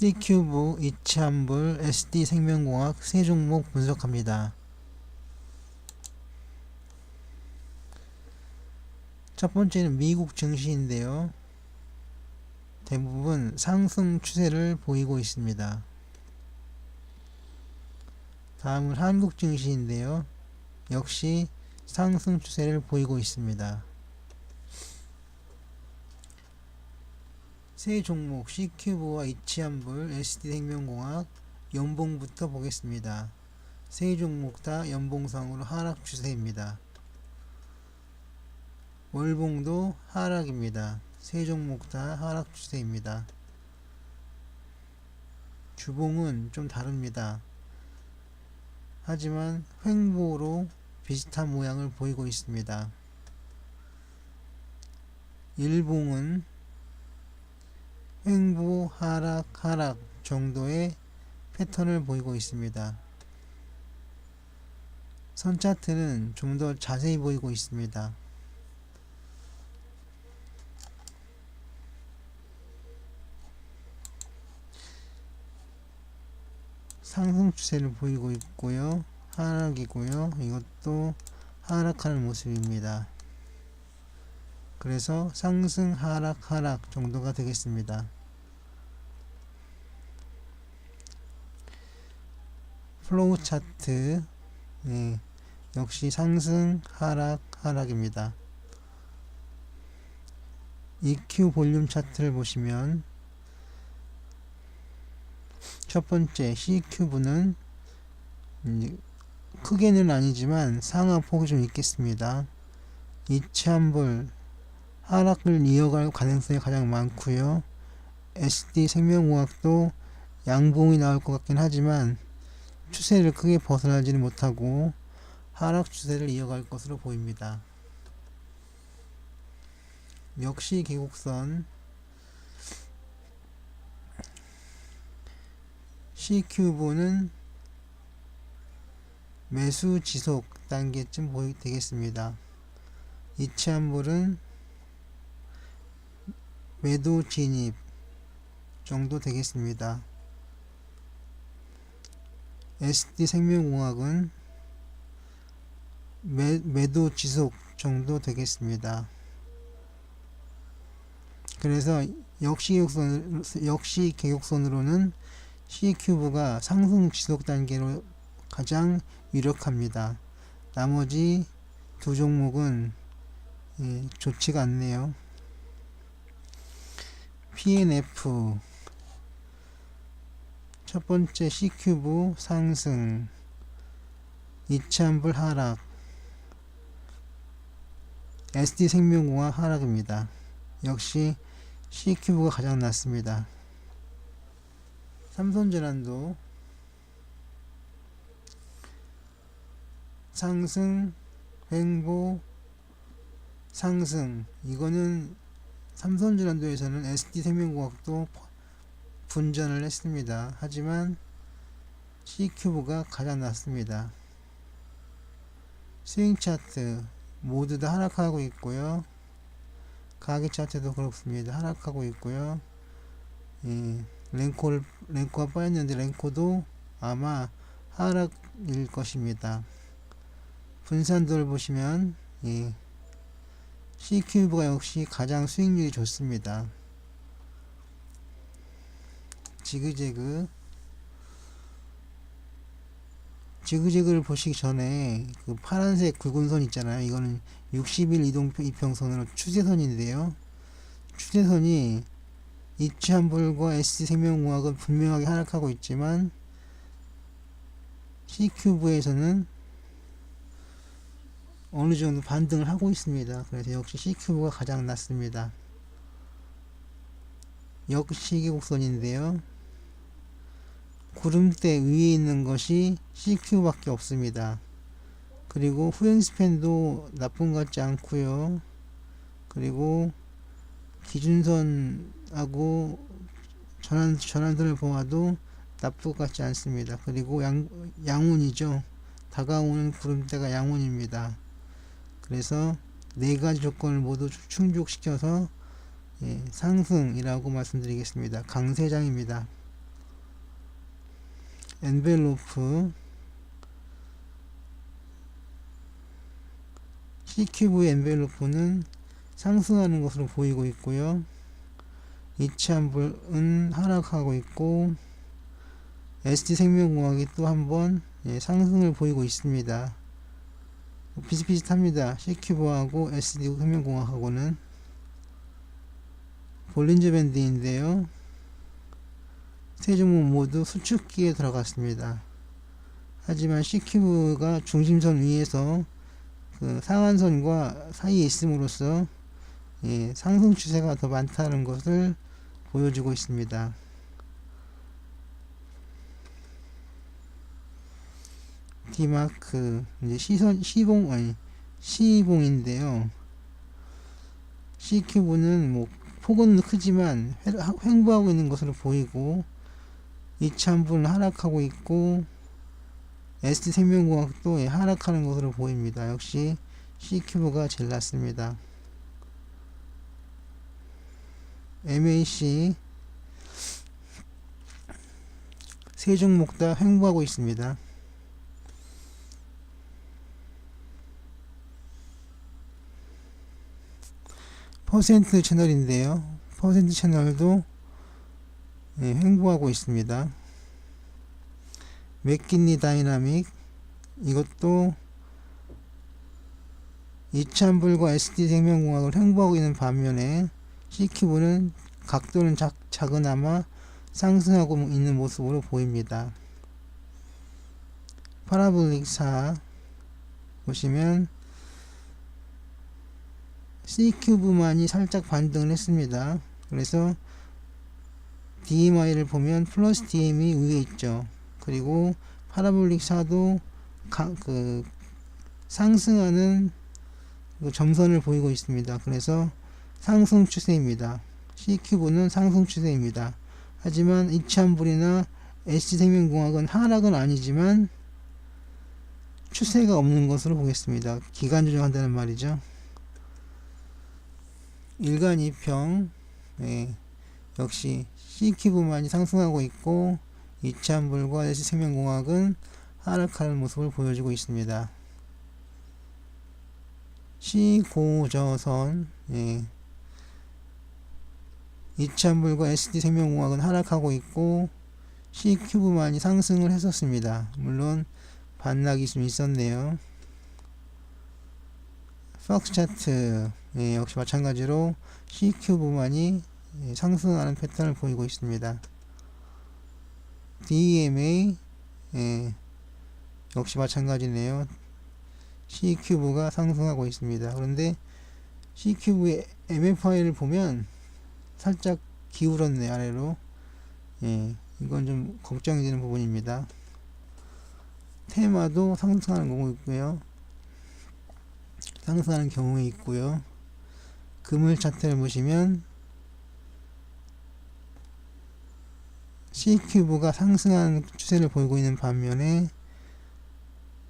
C큐브, 이치환불, SD생명공학 세 종목 분석합니다. 첫 번째는 미국 증시인데요. 대부분 상승 추세를 보이고 있습니다. 다음은 한국 증시인데요. 역시 상승 추세를 보이고 있습니다. 세 종목 C큐브와 이치환불, SD생명공학, 연봉부터 보겠습니다. 세 종목 다 연봉상으로 하락 추세입니다. 월봉도 하락입니다. 세 종목 다 하락 추세입니다. 주봉은 좀 다릅니다. 하지만 횡보로 비슷한 모양을 보이고 있습니다. 일봉은 횡보 하락 정도의 패턴을 보이고 있습니다. 선 차트는 좀 더 자세히 보이고 있습니다. 상승 추세를 보이고 있고요. 하락이고요. 이것도 하락하는 모습입니다. 그래서 상승 하락 정도가 되겠습니다. 플로우 차트, 역시 상승 하락입니다. EQ 볼륨 차트를 보시면 첫 번째 C큐브는 크게는 아니지만 상하폭이 좀 있겠습니다. 이치환불 하락을 이어갈 가능성이 가장 많고요. SD생명공학도 양봉이 나올 것 같긴 하지만 추세를 크게 벗어나지는 못하고 하락 추세를 이어갈 것으로 보입니다. 역시 계곡선 C큐브는 매수 지속 단계쯤 되겠습니다. 이치환불은 매도 진입 정도 되겠습니다. SD생명공학은 매도 지속 정도 되겠습니다. 그래서 역시 계곡선으로는 C큐브가 상승 지속 단계로 가장 유력합니다. 나머지 두 종목은 좋지가 않네요. PNF 첫 번째 C큐브 상승, 이치환불 하락, SD생명공학 하락입니다. 역시 C큐브가 가장 낮습니다. 삼성전환도 상승, 횡보, 상승. 이거는 삼성전환도에서는 SD생명공학도 분전을 했습니다. 하지만 C큐브가 가장 낮습니다. 스윙 차트 모두 다 하락하고 있고요. 가계 차트도 그렇습니다. 하락하고 있고요. 랭코가 빠졌는데 랭코도 아마 하락일 것입니다. 분산도를 보시면 C큐브가 역시 가장 수익률이 좋습니다. 지그재그를 보시기 전에 그 파란색 굵은 선 있잖아요. 이거는 60일 이평선으로 추세선인데요. 추세선이 이치환불과 SD생명공학은 분명하게 하락하고 있지만 C큐브에서는 어느 정도 반등을 하고 있습니다. 그래서 역시 C큐브가 가장 낮습니다. 역시 계곡선인데요. 구름대 위에 있는 것이 C큐브밖에 없습니다. 그리고 후행스팬도 나쁜 것 같지 않고요. 그리고 기준선하고 전환선을 보아도 나쁠 것 같지 않습니다. 그리고 양운이죠. 다가오는 구름대가 양운입니다. 그래서 네 가지 조건을 모두 충족시켜서 상승이라고 말씀드리겠습니다. 강세장입니다. 엔벨로프 C큐브의 엔벨로프는 상승하는 것으로 보이고 있고요. 이치환불은 하락하고 있고 ST생명공학이 또 한번 상승을 보이고 있습니다. 비슷비슷합니다. C큐브하고 ST생명공학하고는. 볼린저 밴드인데요. 세 종목 모두 수축기에 들어갔습니다. 하지만 C큐브가 중심선 위에서 그 상한선과 사이에 있음으로써 상승 추세가 더 많다는 것을 보여주고 있습니다. D마크 이제 C봉인데요. C큐브는 뭐 폭은 크지만 횡보하고 있는 것으로 보이고 이치환불은 하락하고 있고 ST생명공학도 하락하는 것으로 보입니다. 역시 C큐브가 제일 낫습니다. MAC 세 종목 다 횡보하고 있습니다. 퍼센트 채널인데요. 퍼센트 채널도 횡보하고 있습니다. 맥킨리 다이나믹 이것도 이치환불과 ST생명공학을 횡보하고 있는 반면에 C큐브는 각도는 작으나마 상승하고 있는 모습으로 보입니다. 파라볼릭 4 보시면 C큐브만이 살짝 반등을 했습니다. 그래서 DMI를 보면 플러스 DM이 위에 있죠. 그리고 파라볼릭 4도 상승하는 점선을 보이고 있습니다. 그래서 상승 추세입니다. C큐브는 상승 추세입니다. 하지만 이치환불이나 ST생명공학은 하락은 아니지만 추세가 없는 것으로 보겠습니다. 기간 조정한다는 말이죠. 일간 2평 역시 C큐브만이 상승하고 있고 이치환불과 ST생명공학은 하락하는 모습을 보여주고 있습니다. C고저선 이치환불과 ST생명공학은 하락하고 있고 C큐브만이 상승을 했었습니다. 물론 반락이 좀 있었네요. 팍스차트 역시 마찬가지로 C큐브만이 상승하는 패턴을 보이고 있습니다. DMA 역시 마찬가지네요. C큐브가 상승하고 있습니다. 그런데 C큐브의 MFI를 보면 살짝 기울었네 아래로. 이건 좀 걱정이 되는 부분입니다. 테마도 상승하는 경우 있고요. 상승하는 경우에 있고요. 금일 차트를 보시면 C큐브가 상승하는 추세를 보이고 있는 반면에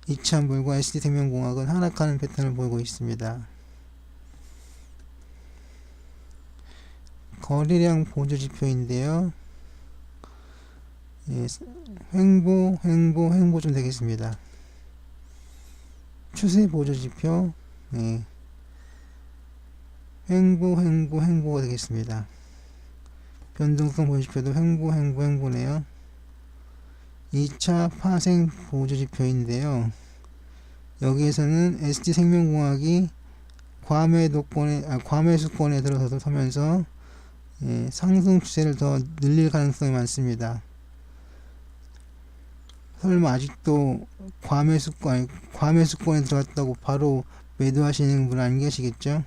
이치환불과 ST생명공학은 하락하는 패턴을 보이고 있습니다. 거래량 보조지표인데요. 횡보 좀 되겠습니다. 추세 보조지표 횡보가 되겠습니다. 변동성 보조지표도 횡보네요. 2차 파생 보조지표인데요. 여기에서는 ST생명공학이 과매수권에 들어서서 서면서 상승 추세를 더 늘릴 가능성이 많습니다. 설마 아직도 과매수권에 들어갔다고 바로 매도하시는 분 안 계시겠죠?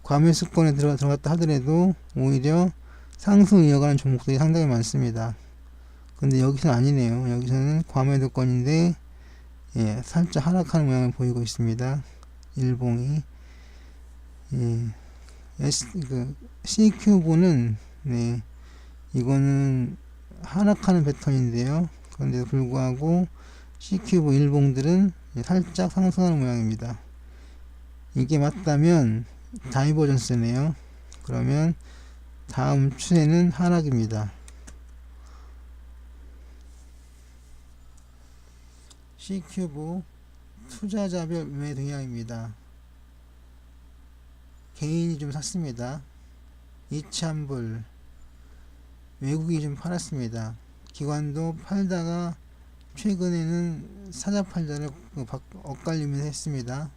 과매수권에 들어갔다 하더라도 오히려 상승 이어가는 종목들이 상당히 많습니다. 근데 여기서는 아니네요. 여기서는 과매도권인데 살짝 하락하는 모양을 보이고 있습니다. 일봉이 C큐브는 이거는 하락하는 패턴인데요. 그런데도 불구하고 C큐브 일봉들은 살짝 상승하는 모양입니다. 이게 맞다면 다이버전스네요. 그러면 다음 추세는 하락입니다. C큐브 투자자별 매매 동향입니다. 개인이 좀 샀습니다. 이참불 외국이 좀 팔았습니다. 기관도 팔다가 최근에는 사자 팔자를 엇갈리면서 했습니다.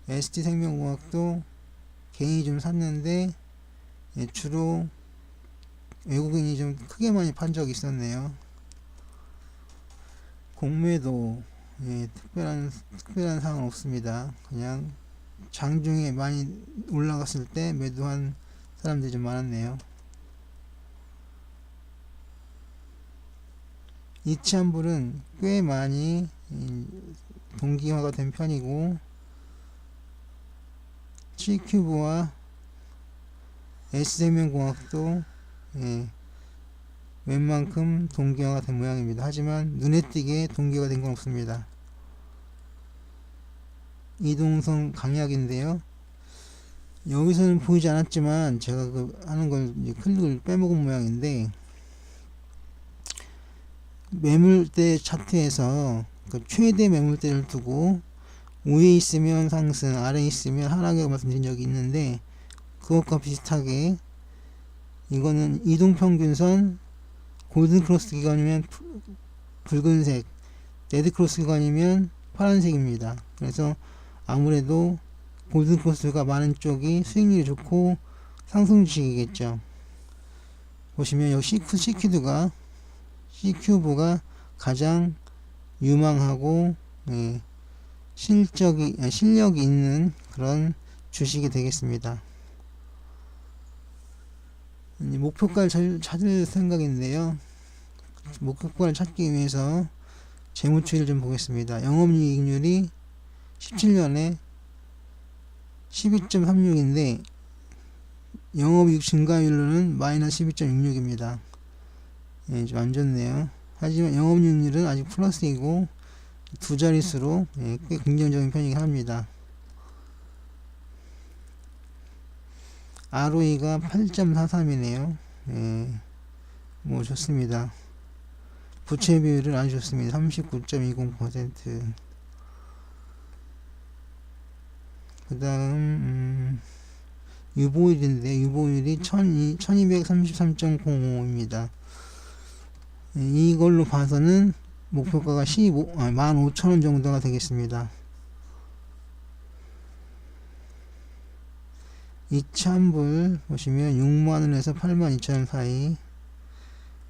ST생명공학도 개인이 좀 샀는데 주로 외국인이 좀 크게 많이 판 적이 있었네요. 공매도 특별한 사항은 없습니다. 그냥 장중에 많이 올라갔을 때 매도한 사람들이 좀 많았네요. 이치환불은 꽤 많이 동기화가 된 편이고 C큐브와 S생명공학도 웬만큼 동기화가 된 모양입니다. 하지만 눈에 띄게 동기화가 된 건 없습니다. 이동성 강약인데요. 여기서는 보이지 않았지만 제가 하는 걸 클릭을 빼먹은 모양인데 매물대 차트에서 최대 매물대를 두고 위에 있으면 상승, 아래에 있으면 하락이라고 말씀드린 적이 있는데 그것과 비슷하게 이거는 이동평균선 골든크로스 기간이면 붉은색, 레드크로스 기간이면 파란색입니다. 그래서 아무래도 골든크로스가 많은 쪽이 수익률이 좋고 상승 주식이겠죠. 보시면 여기 C큐브가 가장 유망하고 실력이 있는 그런 주식이 되겠습니다. 목표가를 찾을 생각인데요. 목표가를 찾기 위해서 재무추이를 좀 보겠습니다. 영업이익률이 17년에 12.36인데 영업이익 증가율로는 마이너스 12.66입니다. 좀 안 좋네요. 하지만 영업이익률은 아직 플러스이고 두 자릿수로 꽤 긍정적인 편이긴 합니다. ROE가 8.43이네요. 뭐 좋습니다. 부채 비율은 아주 좋습니다. 39.20%. 그 다음 유보율인데 유보율이 1233.05입니다. 이걸로 봐서는 목표가가 15,000원 정도가 되겠습니다. 이참불 보시면 6만원에서 82,000원 사이,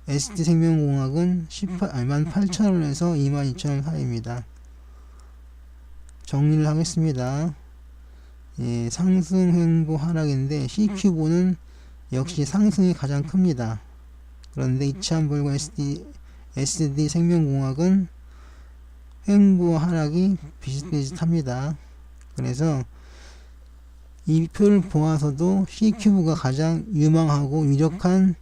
ST생명공학은 18,000원에서 22,000원 사이입니다. 정리를 하겠습니다. 상승, 횡보, 하락인데 C큐브는 역시 상승이 가장 큽니다. 그런데 이치환불과 ST생명공학은 횡보와 하락이 비슷비슷합니다. 그래서 이 표를 보아서도 C큐브가 가장 유망하고 유력한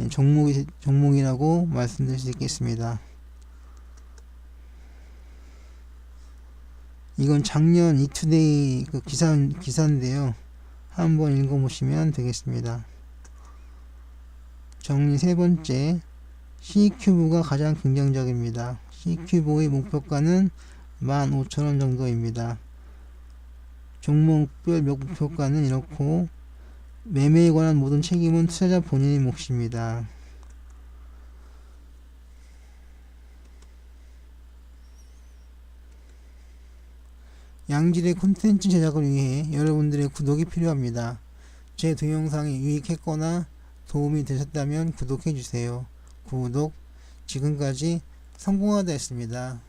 종목이라고 말씀드릴 수 있겠습니다. 이건 작년 이투데이 기사인데요. 한번 읽어보시면 되겠습니다. 정리 세 번째, C큐브가 가장 긍정적입니다. C큐브의 목표가는 15,000원 정도입니다. 종목별 목표가는 이렇고 매매에 관한 모든 책임은 투자자 본인의 몫입니다. 양질의 콘텐츠 제작을 위해 여러분들의 구독이 필요합니다. 제 동영상이 유익했거나 도움이 되셨다면 구독해주세요. 구독, 지금까지 성공하다 했습니다.